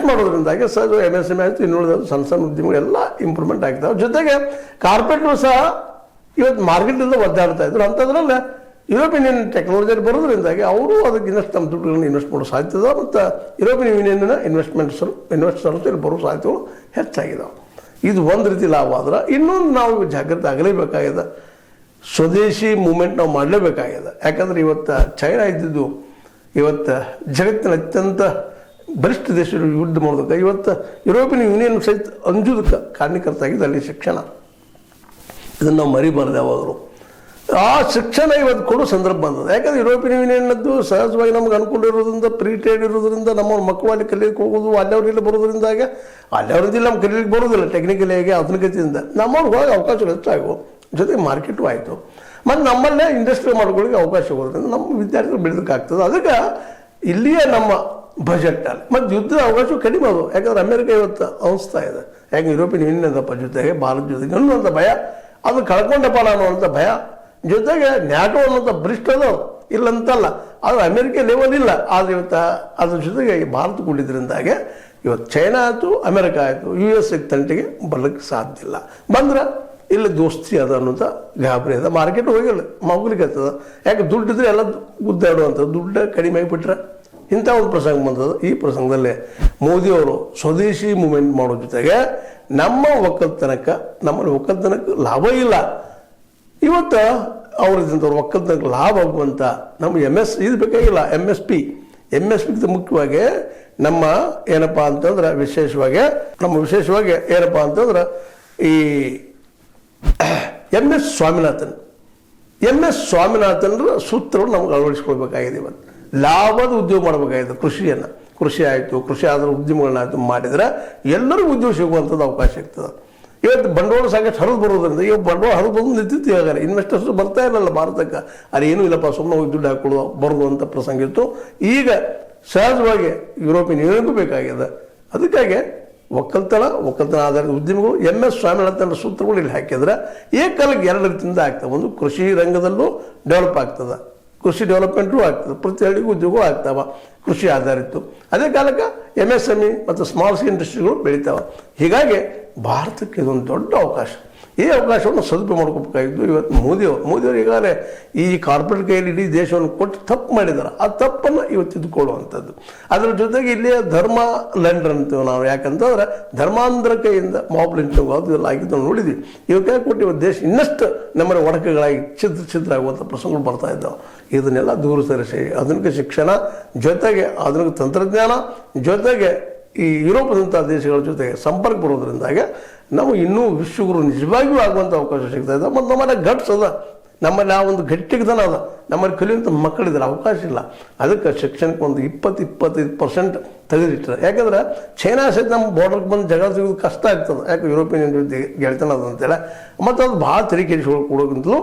ಮಾಡೋದ್ರಿಂದಾಗಿ ಸಹಜ MSME ಆಯಿತು, ಇನ್ನುಳಿದ ಸಣ್ಣ ಸಣ್ಣ ಉದ್ಯಮಗಳೆಲ್ಲ ಇಂಪ್ರೂವ್ಮೆಂಟ್ ಆಗ್ತಾವೆ. ಜೊತೆಗೆ ಕಾರ್ಪೊರೇಟ್ರು ಸಹ ಇವತ್ತು ಮಾರ್ಕೆಟಿಂದ ಒದ್ದಾಡ್ತಾ ಇದ್ರು. ಅಂಥದ್ರಲ್ಲಿ ಯುರೋಪಿಯನ್ ಯೂನಿಯನ್ ಟೆಕ್ನಾಲಜಿಯಲ್ಲಿ ಬರೋದ್ರಿಂದಾಗಿ ಅವರು ಅದಕ್ಕೆ ಇನ್ನಷ್ಟು ನಮ್ಮ ದುಡ್ಡುಗಳನ್ನು ಇನ್ವೆಸ್ಟ್ ಮಾಡೋ ಸಾಧ್ಯತೆ ಇದೆ. ಮತ್ತು ಯುರೋಪಿಯನ್ ಯೂನಿಯನ್ನ ಇನ್ವೆಸ್ಟರ್ಸ್ ಇಲ್ಲಿ ಬರೋ ಸಾಧ್ಯತೆಗಳು ಹೆಚ್ಚಾಗಿದ್ದಾವೆ. ಇದು ಒಂದು ರೀತಿ ಲಾಭ ಆದ್ರೆ, ಇನ್ನೊಂದು ನಾವು ಜಾಗ್ರತೆ ಆಗಲೇಬೇಕಾಗಿದೆ. ಸ್ವದೇಶಿ ಮೂಮೆಂಟ್ ನಾವು ಮಾಡಲೇಬೇಕಾಗಿದೆ. ಯಾಕಂದರೆ ಇವತ್ತು ಚೈನಾ ಇದ್ದಿದ್ದು ಇವತ್ತು ಜಗತ್ತಿನ ಅತ್ಯಂತ ಬಲಿಷ್ಠ ದೇಶಗಳು ಯುದ್ಧ ಮಾಡೋದಕ್ಕೆ, ಇವತ್ತು ಯುರೋಪಿಯನ್ ಯೂನಿಯನ್ ಸಹಿತ ಅಂಜುದಕ್ಕೆ ಕಾರಣೀಕರ್ತಾಗಿದೆ ಅಲ್ಲಿ ಶಿಕ್ಷಣ. ಇದನ್ನು ನಾವು ಮರಿಬಾರ್ದು ಯಾವಾಗಲೂ. ಆ ಶಿಕ್ಷಣ ಇವತ್ತು ಕೊಡೋ ಸಂದರ್ಭ ಬಂದದ. ಯಾಕಂದರೆ ಯುರೋಪಿಯನ್ ಯೂನಿಯನ್ನದ್ದು ಸಹಜವಾಗಿ ನಮ್ಗೆ ಅನುಕೂಲ ಇರೋದ್ರಿಂದ, ಫ್ರೀ ಟ್ರೇಡ್ ಇರೋದ್ರಿಂದ, ನಮ್ಮ ಮಕ್ಕಳು ಅಲ್ಲಿ ಕಲಿಯಕ್ಕೆ ಹೋಗೋದು, ಅಲ್ಲವ್ರಿಗೆ ಬರೋದ್ರಿಂದಾಗೆ ಅಲ್ಲವ್ರಿಂದ ನಮ್ಮ ಕಲಿಯಲಿಕ್ಕೆ ಬರೋದಿಲ್ಲ ಟೆಕ್ನಿಕಲಿಯಾಗಿ ಆಧುನಿಕತೆಯಿಂದ ನಮ್ಮವ್ರಿಗೆ ಹೋಗಿ ಅವಕಾಶಗಳು ಹೆಚ್ಚಾಗವು. ಜೊತೆಗೆ ಮಾರ್ಕೆಟು ಆಯಿತು. ಮತ್ತು ನಮ್ಮಲ್ಲೇ ಇಂಡಸ್ಟ್ರಿ ಮಾಡ್ಕೊಳ್ಳಿಕ್ಕೆ ಅವಕಾಶ ಹೋಗೋದ್ರಿಂದ ನಮ್ಮ ವಿದ್ಯಾರ್ಥಿಗಳು ಬೆಳೆದಕ್ಕಾಗ್ತದೆ. ಅದಕ್ಕೆ ಇಲ್ಲಿಯೇ ನಮ್ಮ ಬಜೆಟಲ್ಲಿ ಮತ್ತು ಯುದ್ಧದ ಅವಕಾಶ ಕಡಿಮೆ ಅದು. ಯಾಕಂದರೆ ಅಮೇರಿಕ ಇವತ್ತು ಅನಿಸ್ತಾ ಇದೆ, ಯಾಕೆ ಯುರೋಪಿಯನ್ ಯೂನಿಯನ್ ಅದಪ್ಪ ಜೊತೆಗೆ ಭಾರತ ಜೊತೆಗೆ ಅನ್ನುವಂಥ ಭಯ, ಅದು ಕಳ್ಕೊಂಡಪ್ಪ ಅನ್ನುವಂಥ ಭಯ. ಜೊತೆಗೆ ನ್ಯಾಟೋ ಅನ್ನೋಂಥ ಬಲಿಷ್ಠ ಅದು ಇಲ್ಲಂತಲ್ಲ, ಆದರೆ ಅಮೇರಿಕ ಲೆವೆಲ್ ಇಲ್ಲ. ಆದರೆ ಇವತ್ತು ಅದ್ರ ಜೊತೆಗೆ ಭಾರತ ಕೂಡಿದ್ರಿಂದಾಗೆ ಇವತ್ತು ಚೈನಾ ಆಯಿತು, ಅಮೇರಿಕ ಆಯಿತು, US ತಂಟಿಗೆ ಬರಲಿಕ್ಕೆ ಸಾಧ್ಯ ಇಲ್ಲ. ಬಂದ್ರೆ ಇಲ್ಲಿ ದೋಸ್ತಿ ಅದ ಅನ್ನೋಂಥ ಗಾಬರಿ ಅದ. ಮಾರ್ಕೆಟ್ ಹೋಗಿಲ್ಲ, ಹೋಗ್ಲಿಕ್ಕೆ ಆಗ್ತದೆ. ಯಾಕೆ ದುಡ್ಡಿದ್ರೆ ಎಲ್ಲ ಗುದ್ದಾಡುವಂಥದ್ದು, ದುಡ್ಡು ಕಡಿಮೆ ಆಗಿಬಿಟ್ರೆ ಇಂಥ ಒಂದು ಪ್ರಸಂಗ ಬಂದದ್ದು. ಈ ಪ್ರಸಂಗದಲ್ಲಿ ಮೋದಿಯವರು ಸ್ವದೇಶಿ ಮೂವ್ಮೆಂಟ್ ಮಾಡೋ ಜೊತೆಗೆ ನಮ್ಮ ನಮ್ಮಲ್ಲಿ ಒಕ್ಕಲ್ತನಕ್ಕೆ ಲಾಭ ಇಲ್ಲ. ಇವತ್ತು ಅವ್ರದ್ದು ಒಕ್ಕಲ್ತನಕ್ಕೆ ಲಾಭ ಆಗುವಂಥ ನಮ್ಮ ಇದು ಬೇಕಾಗಿಲ್ಲ. MSP ಮುಖ್ಯವಾಗಿ ನಮ್ಮ ಏನಪ್ಪ ಅಂತಂದ್ರೆ ವಿಶೇಷವಾಗಿ ಏನಪ್ಪ ಅಂತಂದ್ರೆ ಈ MS ಸ್ವಾಮಿನಾಥನ್ರ ಸೂತ್ರಗಳು ನಮ್ಗೆ ಅಳವಡಿಸ್ಕೊಳ್ಬೇಕಾಗಿದೆ. ಇವತ್ತು ಲಾಭದ ಉದ್ಯೋಗ ಮಾಡಬೇಕಾಗಿದೆ. ಕೃಷಿ ಆಯಿತು, ಕೃಷಿ ಆದ ಉದ್ಯಮಗಳನ್ನಾಯಿತು ಮಾಡಿದರೆ ಎಲ್ಲರಿಗೂ ಉದ್ಯೋಗ ಸಿಗುವಂಥದ್ದು ಅವಕಾಶ ಆಗ್ತದೆ. ಇವತ್ತು ಬಂಡವಾಳ ಸಾಕಷ್ಟು ಹರಿದು ಬರೋದ್ರಿಂದ ಇವಾಗ ಬಂಡವಾಳ ಹರಿದು ಬಂದು ನಿಂತಿತ್ತು. ಇವಾಗ ಇನ್ವೆಸ್ಟರ್ಸ್ ಬರ್ತಾ ಇರಲ್ಲ ಭಾರತಕ್ಕೆ. ಅಲ್ಲಿ ಏನೂ ಇಲ್ಲಪ್ಪ, ಸುಮ್ಮನೆ ಹೋಗಿ ದುಡ್ಡು ಹಾಕೊಳ್ಳೋ ಬರೋದು ಅಂತ ಪ್ರಸಂಗ ಇತ್ತು. ಈಗ ಸಹಜವಾಗಿ ಯುರೋಪಿಯನ್ ಯೂನಿಯನ್ಗೂ ಬೇಕಾಗಿದೆ. ಅದಕ್ಕಾಗಿ ಒಕ್ಕಲ್ತನ ಆಧಾರಿತ ಉದ್ಯಮಗಳು MS ಸ್ವಾಮಿನಾಥನ್ ಸೂತ್ರಗಳು ಇಲ್ಲಿ ಹಾಕಿದ್ರೆ ಏಕಾಲಕ್ಕೆ 2 ರೀತಿಯಿಂದ ಆಗ್ತವೆ. ಒಂದು ಕೃಷಿ ರಂಗದಲ್ಲೂ ಡೆವಲಪ್ ಆಗ್ತದೆ, ಕೃಷಿ ಡೆವಲಪ್ಮೆಂಟು ಆಗ್ತದೆ, ಪ್ರತಿ ಹಳ್ಳಿಗೂ ಉದ್ಯೋಗ ಆಗ್ತಾವೆ ಕೃಷಿ ಆಧಾರಿತ. ಅದೇ ಕಾಲಕ್ಕೆ MSME ಮತ್ತು ಸ್ಮಾಲ್ ಸ್ಕೇಲ್ ಇಂಡಸ್ಟ್ರಿಗಳು ಬೆಳಿತಾವೆ. ಹೀಗಾಗಿ ಭಾರತಕ್ಕೆ ಇದೊಂದು ದೊಡ್ಡ ಅವಕಾಶ. ಈ ಅವಕಾಶವನ್ನು ಸದುಪಯೋಗ ಮಾಡ್ಕೋಬೇಕಾಗಿದ್ದು ಇವತ್ತು ಮೋದಿಯವರು ಈಗಾಗಲೇ ಈ ಕಾರ್ಪೊರೇಟ್ ಕೈಯಲ್ಲಿ ಇಡೀ ದೇಶವನ್ನು ಕೊಟ್ಟು ತಪ್ಪು ಮಾಡಿದ್ದಾರೆ. ಆ ತಪ್ಪನ್ನು ಇವತ್ತು ತಿದ್ದುಕೊಳ್ಳುವಂಥದ್ದು. ಅದರ ಜೊತೆಗೆ ಇಲ್ಲಿಯ ಧರ್ಮ ಲೆಂಡರ್ ಅಂತೀವಿ ನಾವು. ಯಾಕಂತಂದ್ರೆ ಧರ್ಮಾಂತರ ಕೈಯಿಂದ ಮಾಬ್ ಲಿಂಚಿಂಗ್ ಅದೆಲ್ಲ ಆಗಿದ್ದು ನೋಡಿದ್ವಿ. ಇವತ್ತು ಕೊಟ್ಟು ಇವತ್ತು ದೇಶ ಇನ್ನಷ್ಟು ನಮ್ಮನೆ ಒಡಕಗಳಾಗಿ ಛಿದ್ರ ಆಗುವಂಥ ಪ್ರಸಂಗಗಳು ಬರ್ತಾ ಇದ್ದಾವೆ. ಇದನ್ನೆಲ್ಲ ದೂರ ಸರಿಸಿ ಆಧುನಿಕ ಶಿಕ್ಷಣ ಜೊತೆಗೆ ಆಧುನಿಕ ತಂತ್ರಜ್ಞಾನ ಜೊತೆಗೆ ಈ ಯುರೋಪದಂಥ ದೇಶಗಳ ಜೊತೆಗೆ ಸಂಪರ್ಕ ಬರೋದ್ರಿಂದಾಗೆ ನಾವು ಇನ್ನೂ ವಿಶ್ವಗುರು ನಿಜವಾಗಿಯೂ ಆಗುವಂಥ ಅವಕಾಶ ಸಿಗ್ತಾ ಇದೆ. ಮತ್ತು ನಮ್ಮಲ್ಲಿ ಗಟ್ಸ್ ಅದ, ನಮ್ಮಲ್ಲಿ ಆ ಒಂದು ಗಟ್ಟಿಗತನ ಅದ, ನಮ್ಮಲ್ಲಿ ಕಲಿಯುವಂಥ ಮಕ್ಕಳಿದ್ರೆ ಅವಕಾಶ ಇಲ್ಲ. ಅದಕ್ಕೆ ಶಿಕ್ಷಣಕ್ಕೆ ಒಂದು 20-25% ತೆಗೆದಿಟ್ಟರೆ. ಯಾಕಂದ್ರೆ ಚೈನಾ ಸಹಿತ ನಮ್ಮ ಬಾರ್ಡರ್ಗೆ ಬಂದು ಜಗಳ ಸಿಗೋದು ಕಷ್ಟ ಆಗ್ತದೆ. ಯಾಕೆ ಯುರೋಪಿಯನ್ ಜೊತೆ ಗೆಳೆತನ ಅದ ಅಂತೇಳಿ. ಮತ್ತು ಅದು ಭಾಳ ತೆರಿಗೆ ಕೊಡೋಕ್ಕಿಂತಲೂ